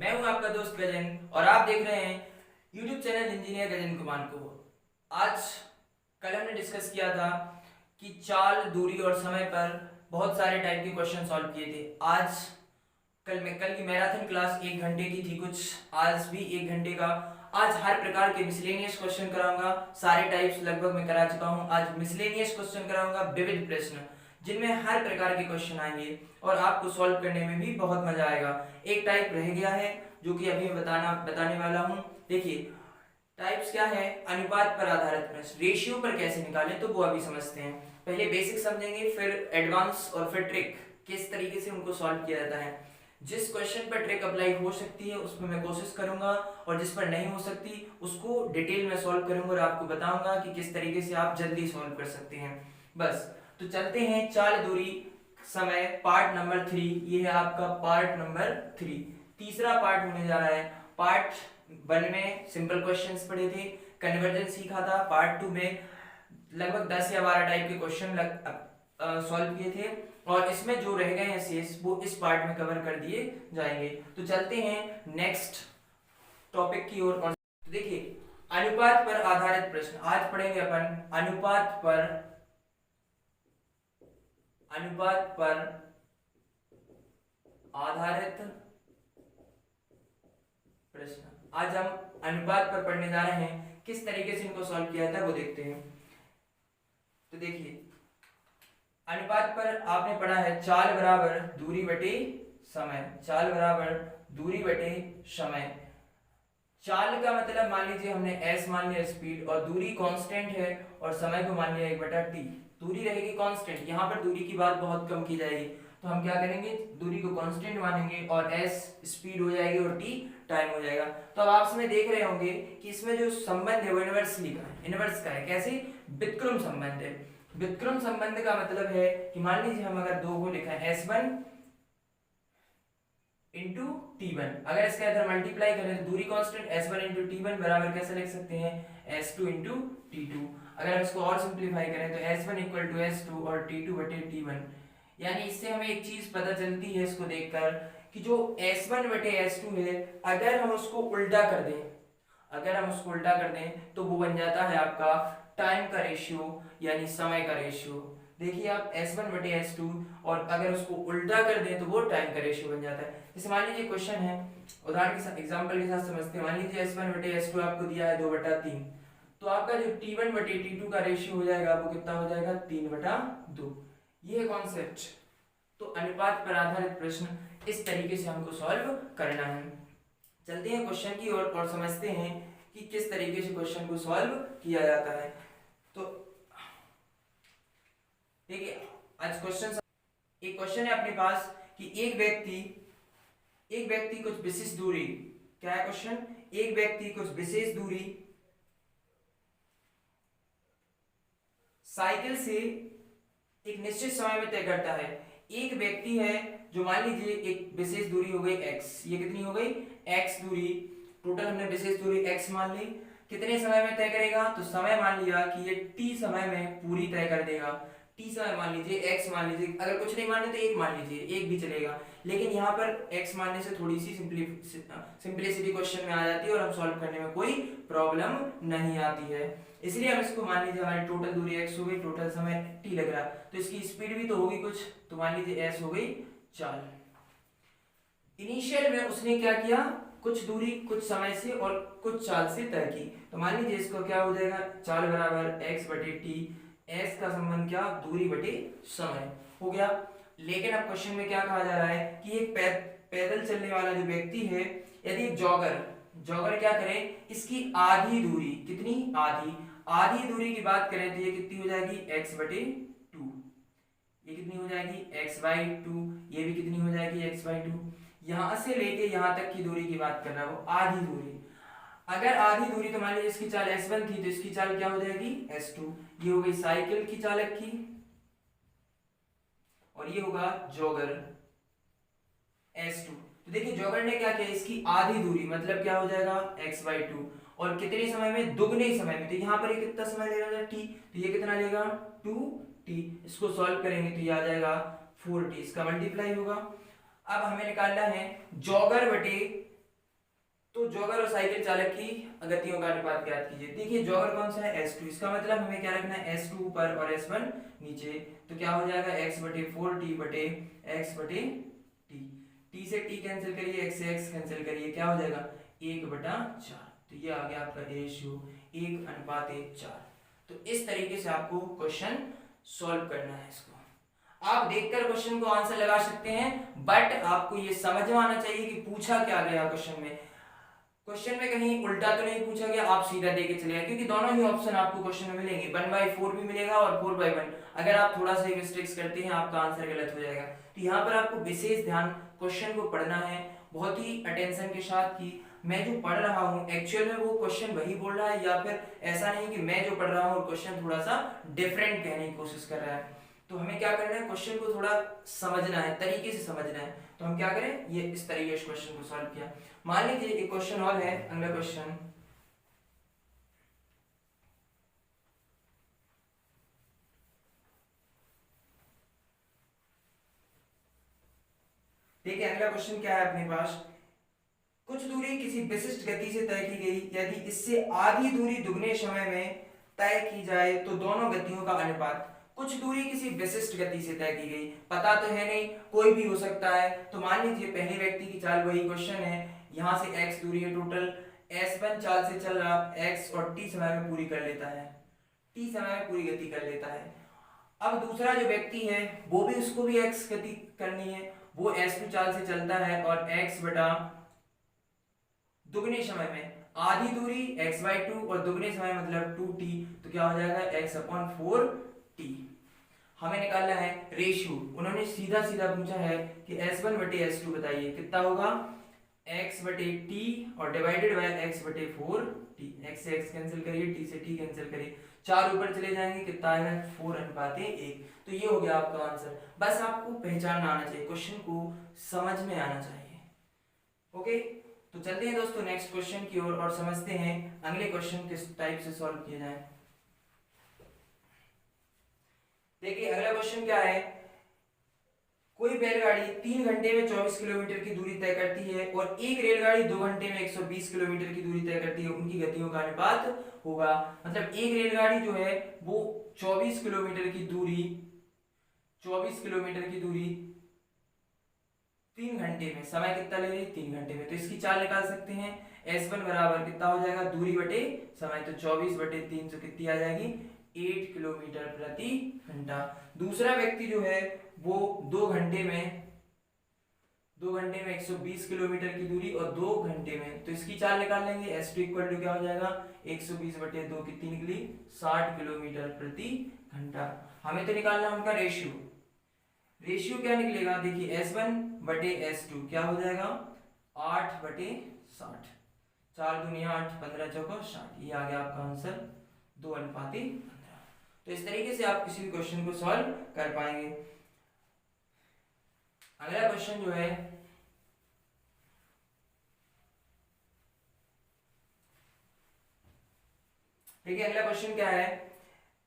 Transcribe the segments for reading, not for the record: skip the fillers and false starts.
मैं हूं आपका दोस्त गजन और आप देख रहे हैं YouTube channel engineer Gajan Kumar को। आज कल हमने डिस्कस किया था कि चाल, दूरी और समय पर बहुत सारे टाइप के क्वेश्चन सॉल्व किए थे। आज कल की मैराथन क्लास 1 घंटे की थी कुछ, आज भी 1 घंटे का। आज हर प्रकार के मिसलेनियस क्वेश्चन कराऊंगा, सारे टाइप्स लगभग मैं करा चुका हूं। आज मिसलेनियस क्वेश्चन कराऊंगा, विविध प्रश्न जिनमें हर प्रकार के क्वेश्चन आएंगे और आपको सॉल्व करने में भी बहुत मजा आएगा। एक टाइप रह गया है जो कि अभी मैं बताने वाला हूं। देखिए टाइप्स क्या है, अनुपात पर आधारित प्रश्न, रेशियो पर कैसे निकालें तो वो अभी समझते हैं। पहले बेसिक समझेंगे, फिर एडवांस और फिर ट्रिक, किस तरीके से उनको सॉल्व किया जाता है। जिस क्वेश्चन पर ट्रिक अप्लाई हो सकती है उस पर मैं कोशिश करूंगा और जिस पर नहीं हो सकती उसको डिटेल में सॉल्व करूंगा और आपको बताऊंगा कि किस तरीके से आप जल्दी सॉल्व कर सकते हैं। बस तो चलते हैं, चाल, दूरी, समय, पार्ट नंबर 3। ये है आपका पार्ट नंबर 3, तीसरा पार्ट होने जा रहा है। पार्ट 1 में सिंपल क्वेश्चंस पढ़े थे, कन्वर्जन सीखा था। पार्ट 2 में लगभग 10 या 12 टाइप के क्वेश्चन सॉल्व किए थे और इसमें जो रह गए हैं शेष वो इस पार्ट में कवर कर दिए जाएंगे। तो चलते हैं नेक्स्ट टॉपिक की ओर। तो देखिए अनुपात पर आधारित प्रश्न आज पढ़ेंगे अपन। अनुपात पर आधारित प्रश्न आज हम अनुपात पर पढ़ने जा रहे हैं। किस तरीके से इनको सॉल्व किया जाता है वो देखते हैं। तो देखिए अनुपात पर आपने पढ़ा है चाल बराबर दूरी बटे समय। चाल बराबर दूरी बटे समय। चाल का मतलब मान लीजिए हमने s मान लिया स्पीड, और दूरी कांस्टेंट है और समय को मान लिया 1/t। दूरी रहेगी कांस्टेंट, यहाँ पर दूरी की बात बहुत कम की जाएगी, तो हम क्या करेंगे, दूरी को कांस्टेंट मानेंगे और s स्पीड हो जाएगी और t टाइम हो जाएगा। तो अब आप इसमें देख रहे होंगे कि इसमें जो संबंध है वो इनवर्सली का है। इनवर्स का है, कैसे, व्युत्क्रम संबंध है। व्युत्क्रम संबंध का मतलब है कि मान लीजिए हम अगर दो को लिखा है s1 इंटू t1, अगर इसका इधर मल्टीप्लाई करें तो दूरी कांस्टेंट s1 इंटू t1 बराबर कैसे लिख सकते हैं, s2 इंटू t2। अगर हम इसको और सिंप्लीफाई करें तो s1 इक्वल टू s2 और t2 बटे t1। यानी इससे हमें एक चीज पता चलती है इसको देखकर कि जो s1 बटे s2 है, अगर हम उसको उल्टा कर दें तो वो बन जाता है आपका टाइम का रेशियो यानी समय का रेशियो। देखिए आप s1 बटे s2 और अगर उसको उल्टा कर दें तो वो टाइम का रेशियो बन जाता है। जैसे मान लीजिए क्वेश्चन है, उदाहरण के साथ एग्जांपल के साथ समझते हैं। मान लीजिए s1 बटे s2 आपको दिया है 2/3, तो आपका जो t1 बटे t2 का रेशियो हो जाएगा वो कितना हो जाएगा, 3/2। ये है कॉन्सेप्ट। तो अनुपात पर आधारित प्रश्न इस तरीके से हमको सॉल्व करना है। चलते हैं क्वेश्चन की ओर और समझते हैं कि किस तरीके से क्वेश्चन को सॉल्व किया जाता है। तो देखिए आज एक क्वेश्चन है अपने पास कि एक व्यक्ति कुछ विशेष दूरी, क्या है क्वेश्चन, एक व्यक्ति कुछ विशेष दूरी साइकिल से एक निश्चित समय में तय करता है। एक व्यक्ति है जो मान लीजिए एक विशेष दूरी हो गई x, ये कितनी हो गई, x दूरी, टोटल हमने विशेष दूरी x मान ली, कितने समय में तय करेगा, तो समय मान लिया कि ये t समय में पूरी तय कर देगा। t समय मान लीजिए, x मान लीजिए, अगर कुछ नहीं माने तो 1 मान लीजिए, 1 भी चलेगा, लेकिन यहाँ पर x मानने से थोड़ी सी सिंपलिसिटी क्वेश्चन में आ जाती है और हम सॉल्व करने में कोई प्रॉब्लम नहीं आती है। इसलिए हम इसको मान लीजिए हमारी टोटल दूरी x हो गई, टोटल समय t लग रहा है, तो इसकी स्पीड भी तो होगी कुछ, तो मान लीजिए s हो गई चाल। इनिशियल में उसने क्या किया, कुछ दूरी कुछ समय से और कुछ चाल से तय की, तो मान लीजिए इसको क्या हो जाएगा, चाल बराबर x बटे t, s का संबंध क्या, दूरी बटे समय हो गया। लेकिन अब क्वेश्चन में क्या कहा जा रहा है कि एक पैदल चलने वाला जो व्यक्ति है, यदि एक जॉगर क्या करे, इसकी आधी दूरी, कितनी, आधी दूरी की बात करें तो ये कितनी हो जाएगी, x बटे 2, ये कितनी हो जाएगी, x/2, ये भी कितनी हो जाएगी, x/2। यहां से लेके यहां तक की दूरी की बात कर रहा है वो, आधी दूरी। अगर आधी दूरी तो मान लीजिए इसकी चाल s1 थी तो इसकी चाल क्या हो जाएगी, s2। ये हो गई साइकिल की चालक की और ये होगा जॉगर s2। तो देखिए जॉगर ने क्या किया, इसकी आधी दूरी मतलब क्या हो जाएगा, x/2, और कितने समय में, दुगने समय में, तो यहाँ पर ये कितना समय ले रहा है t, तो ये कितना लेगा 2t। इसको सॉल्व करेंगे तो ये आ जाएगा 4t, इसका मल्टीप्लाई होगा। अब हमें निकालना है जॉगर बटे तो जॉगर और साइकिल चालक की गतियों का अनुपात ज्ञात कीजिए। देखिए जॉगर कौन सा है, S2, इसका मतलब हमें क्या रखना है, S2 ऊपर और S1 नीचे। तो क्या हो जाएगा, x बटे 4t बटे x बटे t। t से t कैंसिल करिए, x से x कैंसिल करिए, क्या हो जाएगा 1/4। तो ये आ गया आपका रेशियो 1:4। तो इस तरीके से आपको क्वेश्चन सॉल्व करना है। इसको आप देखकर क्वेश्चन को आंसर लगा सकते हैं, बट आपको ये समझ में आना चाहिए कि पूछा क्या गया क्वेश्चन में। क्वेश्चन में कहीं उल्टा तो नहीं पूछा गया, आप सीधा दे के चले गए, क्योंकि दोनों ही ऑप्शन आपको क्वेश्चन में मिलेंगे, 1/4 भी मिलेगा और 4/1। अगर आप थोड़ा सा मिस्टेक्स करते हैं आपका आंसर गलत हो जाएगा। तो यहाँ पर आपको विशेष ध्यान क्वेश्चन को पढ़ना है बहुत ही अटेंशन के साथ, कि मैं जो पढ़ रहा हूँ एक्चुअल में वो क्वेश्चन वही बोल रहा है, या फिर ऐसा नहीं कि मैं जो पढ़ रहा हूँ और क्वेश्चन थोड़ा सा डिफरेंट कहने की कोशिश कर रहा है। तो हमें क्या करना है, क्वेश्चन को थोड़ा समझना है, तरीके से समझना है। तो हम क्या करें, ये इस तरीके से क्वेश्चन को सॉल्व किया। मान लीजिए एक क्वेश्चन और है, अगला क्वेश्चन। देखिए अगला क्वेश्चन क्या है अपने पास, कुछ दूरी किसी विशिष्ट गति से तय की गई, यदि इससे आधी दूरी दुगने समय में तय की जाए तो दोनों गतियों का अनुपात। कुछ दूरी किसी विशिष्ट गति से तय की गई, पता तो है नहीं, कोई भी हो सकता है। तो मान लीजिए पहले व्यक्ति की चाल, वही क्वेश्चन है, यहाँ से x दूरी है टोटल, S1 चाल से चल रहा, x और t समय में पूरी कर लेता है, t समय में पूरी गति कर लेता है। अब दूसरा जो व्यक्ति है वो भी, उसको भी x गति करनी है, वो S2 चाल से चलता है और x बटा दुगने समय में आधी दूरी x/2 और दुगने समय मतलब 2t, तो क्या हो जाएगा x/4t। हमें निकालना है रेशियो। उन्होंने सीधा सीधा पूछा है कि S1 बटे S2 बताइए कितना होगा, x बटे t और डिवाइडेड बाय x बटे 4t। x से x कैंसिल करिए, t से t कैंसिल करिए, 4 ऊपर चले जाएंगे, कितना आएगा 4:1। तो ये हो गया आपका आंसर। बस आपको पहचानना आना चाहिए, क्वेश्चन को समझ में आना चाहिए। ओके, तो चलते हैं दोस्तों नेक्स्ट क्वेश्चन की ओर और समझते हैं अगले क्वेश्चन किस टाइप से सॉल्व किए जाए। देखिए अगला क्वेश्चन क्या है, कोई बैलगाड़ी 3 घंटे में 24 किलोमीटर की दूरी तय करती है और एक रेलगाड़ी 2 घंटे में 120 किलोमीटर की दूरी तय करती है, उनकी गतियों का अनुपात होगा। मतलब एक रेलगाड़ी जो है वो 24 किलोमीटर की दूरी 3 घंटे में, समय कितना ले रही, 3 घंटे में, तो इसकी चाल निकाल सकते हैं। S1 बराबर कितना हो जाएगा, दूरी बटे समय, तो 24/3, तो कितनी आ जाएगी 8 किलोमीटर प्रति घंटा। दूसरा व्यक्ति जो है वो 2 घंटे में 120 किलोमीटर की दूरी और 2 घंटे में, तो इसकी चाल निकाल लेंगे। S2 इक्वल टू क्या हो जाएगा, 120/2 कितनी निकली, 60 किलोमीटर प्रति घंटा। हमें तो निकालना है उनका रेशियो क्या निकलेगा, देखिए S1 बटे S2 क्या हो जाएगा 8/60, 4 दूनी 8, 15 चौका 60, ये आ गया आपका आंसर 2:15। तो इस तरीके से आप किसी भी क्वेश्चन को सॉल्व कर पाएंगे। अगला क्वेश्चन जो है, देखिए अगला क्वेश्चन क्या है,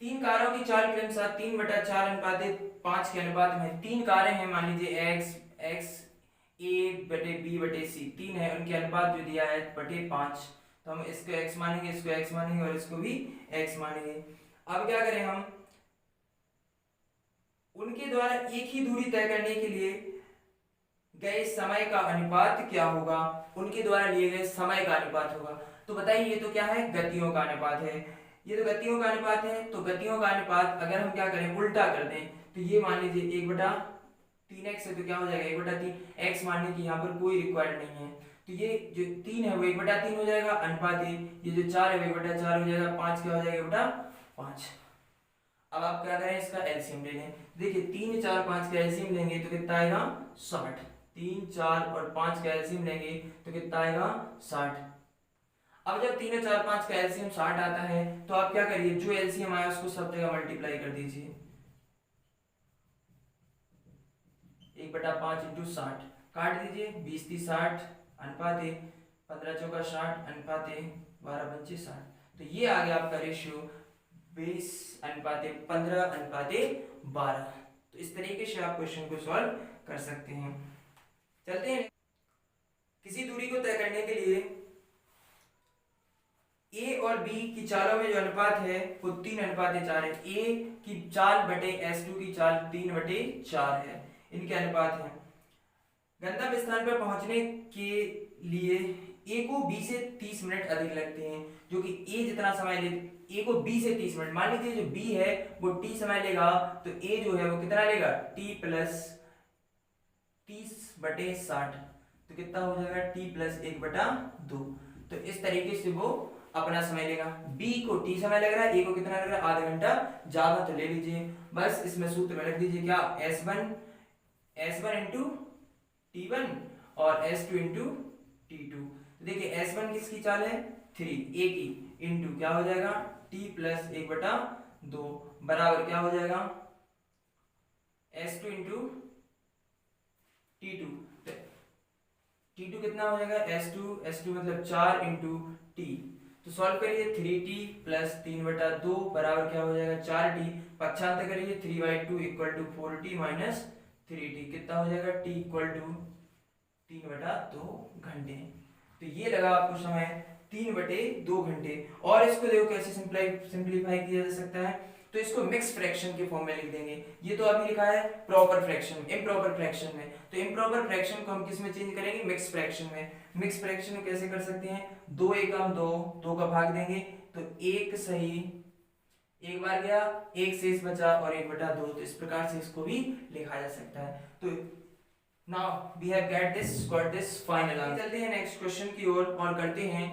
3 कारों की चाल के अनुसार 3/4:5 के अनुपात में 3 कारें हैं, मान लीजिए x a/b/c 3 है, उनके अनुपात जो दिया है बटे 5। तो हम इसको x मानेंगे, इसको x मानेंगे और इसको भी x मानेंगे। अब क्या करें हम, उनके द्वारा एक ही दूरी तय करने के लिए गए समय का अनुपात क्या होगा, उनके द्वारा लिए गए समय का अनुपात होगा। तो बताइए ये तो क्या है, गतियों का अनुपात है, ये तो गतियों का अनुपात है। तो गतियों का अनुपात अगर हम क्या करें, उल्टा कर दें, तो ये मान लीजिए 1/3x है, तो क्या हो जाएगा 1/3। x मानने की यहाँ पर कोई रिक्वायर्ड नहीं है, तो ये जो 3 है वो 1/3 हो जाएगा अनुपात है, ये जो 4 है वो 1/4 हो जाएगा, 5 क्या हो जाएगा 1/5। अब आप क्या करें, इसका एलसीएम ले लें। देखिए 3, 4, 5 का एलसीएम लेंगे तो कितना आएगा 60। 3, 4 और 5 का एलसीएम लेंगे तो कितना आएगा 60। अब जब 3, 4, 5 का एलसीएम 60 आता है तो आप क्या करिए, जो एलसीएम आया उसको सब जगह मल्टीप्लाई कर दीजिए। 1/5 × 60 काट दीजिए, 20 × 60 अनुपात 15 चौका 60 अनुपात 12 × 60। तो ये आ गया आपका रेशियो 20:15:12। तो इस तरीके से आप क्वेश्चन को सॉल्व कर सकते हैं। चलते हैं, किसी दूरी को तय करने के लिए और बी की चालों में जो अनुपात है वो 3:4 है। ए की चाल बटे S2 की चाल 3/4 है, इनके अनुपात है। गंतव्य स्थान पर पहुंचने के लिए ए को बी से 30 मिनट अधिक लगते हैं, जो कि ए जितना समय ले, ए को बी से 30 मिनट, मान लीजिए जो बी है वो टी समय लेगा, तो ए जो है वो कितना लेगा, टी प्लस 30/60, तो कितना हो जाएगा, टी प्लस 1/2। तो इस तरीके से वो अपना समय लेगा। बी को टी समय लग रहा है, ए को कितना लग रहा है, आधा घंटा ज्यादा, तो ले लीजिए बस इसमें सूत्र में रख दीजिए क्या, S1 इंटू T1 और S2 इंटू T2। तो देखिए S1 किसकी चाल है, 3, ए की, इंटू क्या हो जाएगा, T प्लस 1/2 बराबर क्या हो जाएगा, S2 इंटू T2। T2 कितना हो जाएगा, S2 मतलब 4 इंटू T। तो सॉल्व करिए, 3T प्लस 3/2 बराबर क्या हो जाएगा, 4T। पक्षांतर करिए, 3/2 equal to 4T minus 3T, कितना हो जाएगा, T इक्वल टू 3/2 घंटे। तो ये लगा आपको समय 3/2 घंटे। और इसको देखो कैसे सिंप्लीफाई किया जा सकता है, तो इसको मिक्स फ्रैक्शन के फॉर्म में लिख देंगे। ये तो अभी लिखा है प्रॉपर फ्रैक्शन, इम्प्रॉपर फ्रैक्शन में, तो इम्प्रॉपर फ्रैक्शन को हम किस में चेंज करेंगे, मिक्स फ्रैक्शन में। मिक्स फ्रैक्शन को कैसे कर सकते हैं, 2 एकम 2 का भाग देंगे, तो 1 सही, एक बार गया, 1 शेष बचा और 1/2, तो इस प्रकार से इसको भी लिखा जा सकता है। तो now we have got this final answer. चलते हैं नेक्स्ट क्वेश्चन की ओर और करते हैं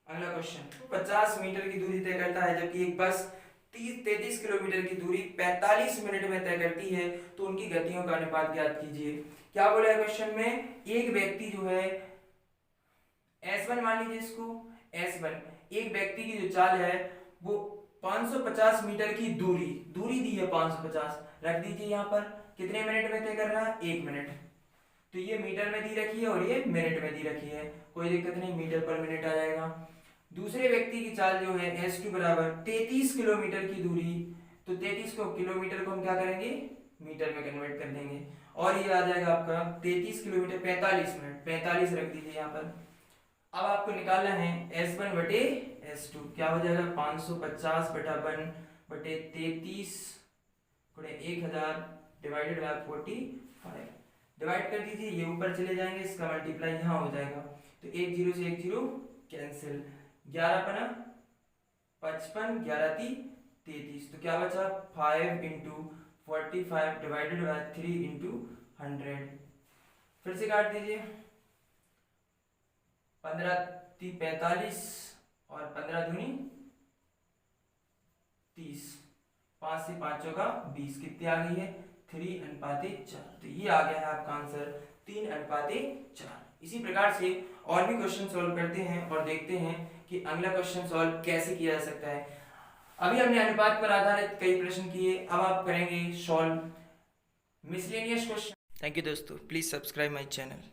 अगला क्वेश्चन। 50 मीटर की दूरी तय करता है, जबकि एक बस 33 किलोमीटर की दूरी 45 मिनट में तय करती है, तो उनकी गतियों का अनुपात ज्ञात कीजिए। क्या बोला है क्वेश्चन में, एक व्यक्ति जो है S1 मान लीजिए इसको, S1 एक व्यक्ति की जो चाल है वो 550 मीटर की दूरी दी है, 550 रख दीजिए यहाँ पर, कितने मिनट में तय कर रहा है, 1 मिनट। तो ये मीटर में दी रखी है और ये मिनट में दी रखी है, कोई दिक्कत नहीं, मीटर पर मिनट आ जाएगा। दूसरे व्यक्ति की चाल जो है S2 बराबर 33 किलोमीटर की दूरी, तो 33 को किलोमीटर को हम क्या करेंगे, मीटर में कन्वर्ट कर देंगे, और ये आ जाएगा आपका 33 किलोमीटर 45 मिनट, 45 रख दीजिए यहाँ पर। अब आपको निकालना है S1 बटे S2, क्या हो जाएगा, 550 बटा 1 बटे 33 गुणे 1000 डिवाइडेड बाय 45, डिवाइड कर दीजिए, ये ऊपर चले जाएंगे, इसका मल्टीप्लाई यहाँ हो जाएगा, तो 1 0 से 1 0 कैंसिल, 11 55 11 33, तो क्या बचा, 5 इंटू 45 डिवाइडेड बाय 3 इंटू 100। फिर से काट दीजिए, 15 3 45 और 15 दूनी 30, 5 से 5 चौका 20, कितनी आ गई है, 3:4। तो ये आ गया है आपका आंसर 3:4। इसी प्रकार से और भी क्वेश्चन सॉल्व करते हैं और देखते हैं कि अगला क्वेश्चन सॉल्व कैसे किया जा सकता है। अभी हमने अनुपात पर आधारित कई प्रश्न किए, अब आप करेंगे solve miscellaneous question. Thank you दोस्तों, प्लीज सब्सक्राइब माय चैनल।